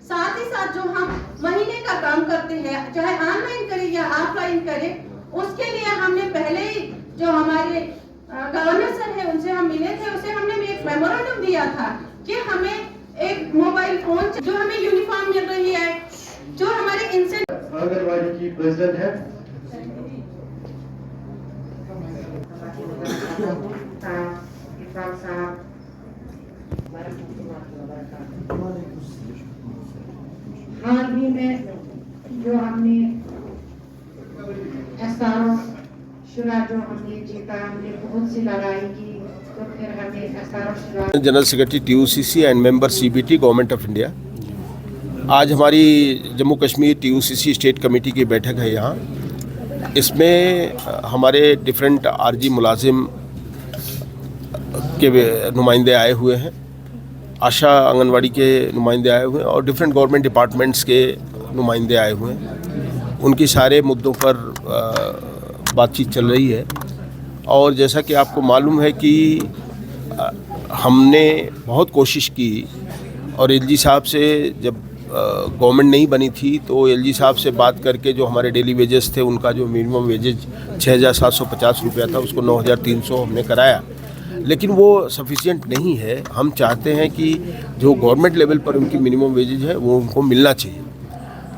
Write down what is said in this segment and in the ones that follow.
साथ ही साथ जो हम महीने का काम करते हैं, चाहे ऑनलाइन करें या ऑफलाइन करें, उसके लिए हमने पहले ही जो हमारे गवर्नर सर है उनसे हम मिले थे, उसे हमने भी एक मेमोरेंडम दिया था कि हमें एक मोबाइल फोन, जो हमें यूनिफॉर्म मिल रही है, जो हमारे आंगनबाड़ी की प्रेसिडेंट है हाल ही में जो हमने एसआरओ शुरा जो हमने जीता, हमने बहुत सी लड़ाई की, तो फिर हमें एसआरओ शुरा general secretary TUCC and member CBT government of India. आज हमारी Jammu Kashmir TUCC state committee की बैठक है यहाँ। इसमें हमारे डिफरेंट आरजी मुलाजिम के नुमाइंदे आए हुए हैं, आशा आंगनवाड़ी के नुमाइंदे आए हुए हैं और डिफरेंट गवर्नमेंट डिपार्टमेंट्स के नुमाइंदे आए हुए हैं। उनकी सारे मुद्दों पर बातचीत चल रही है और जैसा कि आपको मालूम है कि हमने बहुत कोशिश की और एलजी साहब से जब गवर्नमेंट नहीं बनी थी तो एलजी साहब से बात करके जो हमारे डेली वेजेस थे उनका जो मिनिमम वेजेज 6,750 रुपया था उसको 9,300 हमने कराया, लेकिन वो सफिशिएंट नहीं है। हम चाहते हैं कि जो गवर्नमेंट लेवल पर उनकी मिनिमम वेजेज है वो उनको मिलना चाहिए।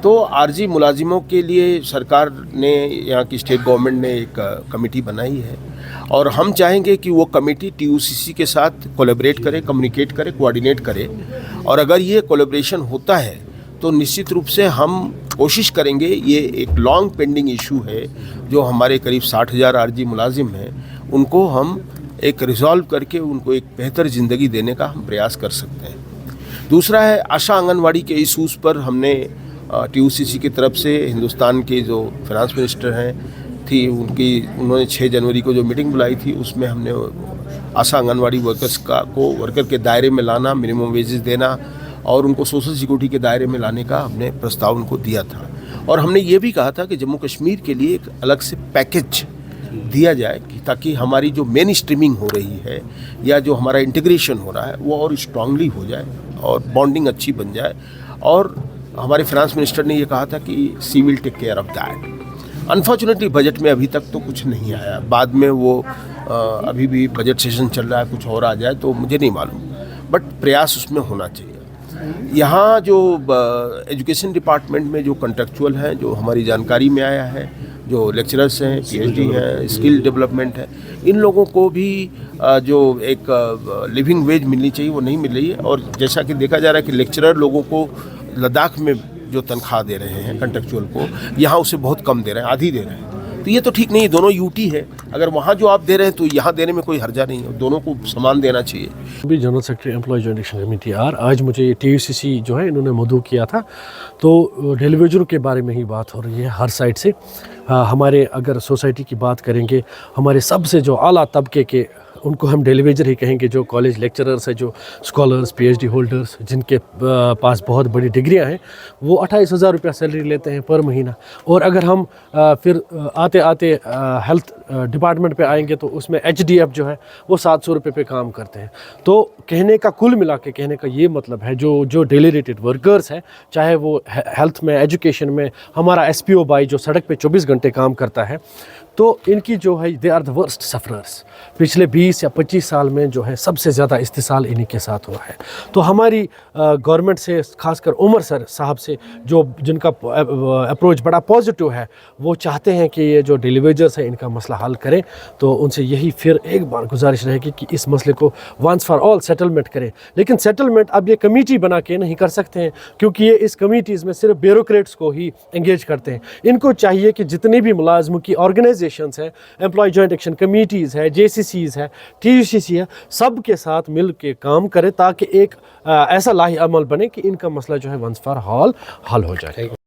तो आरजी मुलाजिमों के लिए सरकार ने, यहाँ की स्टेट गवर्नमेंट ने एक कमेटी बनाई है और हम चाहेंगे कि वो कमेटी टीयूसीसी के साथ कोलैबोरेट करे, कम्युनिकेट करे, कोऑर्डिनेट करे और अगर ये कोलैबोरेशन होता है तो निश्चित रूप से हम कोशिश करेंगे। ये एक लॉन्ग पेंडिंग इशू है जो हमारे करीब 60,000 आरजी मुलाजिम हैं, उनको हम एक रिजॉल्व करके उनको एक बेहतर ज़िंदगी देने का हम प्रयास कर सकते हैं। दूसरा है आशा आंगनवाड़ी के इशूज़ पर हमने टीयूसीसी की तरफ से हिंदुस्तान के जो फाइनेंस मिनिस्टर हैं उन्होंने 6 जनवरी को जो मीटिंग बुलाई थी उसमें हमने आशा आंगनवाड़ी वर्कर्स को वर्कर के दायरे में लाना, मिनिमम वेजेस देना और उनको सोशल सिक्योरिटी के दायरे में लाने का हमने प्रस्ताव उनको दिया था। और हमने ये भी कहा था कि जम्मू कश्मीर के लिए एक अलग से पैकेज दिया जाए कि ताकि हमारी जो मेन स्ट्रीमिंग हो रही है या जो हमारा इंटीग्रेशन हो रहा है वो और स्ट्रांगली हो जाए और बॉन्डिंग अच्छी बन जाए। और हमारे फाइनेंस मिनिस्टर ने ये कहा था कि she will take care of that. Unfortunately budget में अभी तक तो कुछ नहीं आया, बाद में वो अभी भी बजट सेशन चल रहा है, कुछ और आ जाए तो मुझे नहीं मालूम, बट प्रयास उसमें होना चाहिए। यहाँ जो एजुकेशन डिपार्टमेंट में जो कंट्रेक्चुअल हैं, जो हमारी जानकारी में आया है, जो लेक्चरर्स हैं, पीएचडी हैं, स्किल डेवलपमेंट है, इन लोगों को भी जो एक लिविंग वेज मिलनी चाहिए वो नहीं मिल रही है। और जैसा कि देखा जा रहा है कि लेक्चरर लोगों को लद्दाख में जो तनख्वाह दे रहे हैं कंट्रेक्चुअल को, यहाँ उसे बहुत कम दे रहे हैं, आधी दे रहे हैं। तो ये तो ठीक नहीं है, दोनों यूटी है, अगर वहाँ जो आप दे रहे हैं तो यहाँ देने में कोई हर्जा नहीं है, दोनों को समान देना चाहिए। अभी general secretary employ joint action committee आज मुझे टीयूसीसी जो है इन्होंने मदऊ किया था, तो डेली वेजरों के बारे में ही बात हो रही है हर साइड से। हमारे अगर सोसाइटी की बात करेंगे, हमारे सबसे जो आला तबके के उनको हम डेली वेजर ही कहेंगे, जो कॉलेज लेक्चरर्स हैं, जो स्कॉलर्स, पीएचडी होल्डर्स जिनके पास बहुत बड़ी डिग्रियां हैं, वो 28,000 रुपया सैलरी लेते हैं पर महीना। और अगर हम फिर आते आते हेल्थ डिपार्टमेंट पे आएंगे तो उसमें एचडीएफ जो है वो 700 रुपये पे काम करते हैं। तो कहने का कुल मिला के कहने का ये मतलब है, जो डेली रेटेड वर्कर्स हैं, चाहे वो हेल्थ में, एजुकेशन में, हमारा एसपीओ भाई जो सड़क पे 24 घंटे काम करता है, तो इनकी जो है they are the worst sufferers. पिछले 20 या 25 साल में जो है सबसे ज़्यादा इस्तेसाल इन्हीं के साथ हुआ है। तो हमारी गवर्नमेंट से, खासकर उमर सर साहब से, जिनका अप्रोच बड़ा पॉजिटिव है, वो चाहते हैं कि ये जो डेली वेजर्स हैं इनका मसला हल करें। तो उनसे यही फिर एक बार गुजारिश रहेगी कि इस मसले को वंस फॉर ऑल सेटलमेंट करें। लेकिन सेटलमेंट अब ये कमेटी बना के नहीं कर सकते हैं, क्योंकि ये इस कमेटीज़ में सिर्फ ब्यूरोक्रेट्स को ही एंगेज करते हैं। इनको चाहिए कि जितनी भी मुलाजमों की ऑर्गेनाइजेशंस है, एम्प्लॉय जॉइंट एक्शन कमेटीज़ है, जेसीसीज़ है, टीयूसीसी है, सब के साथ मिल के काम करे ताकि एक ऐसा लाही अमल बने कि इनका मसला जो है वंस फॉर ऑल हल हो जाए।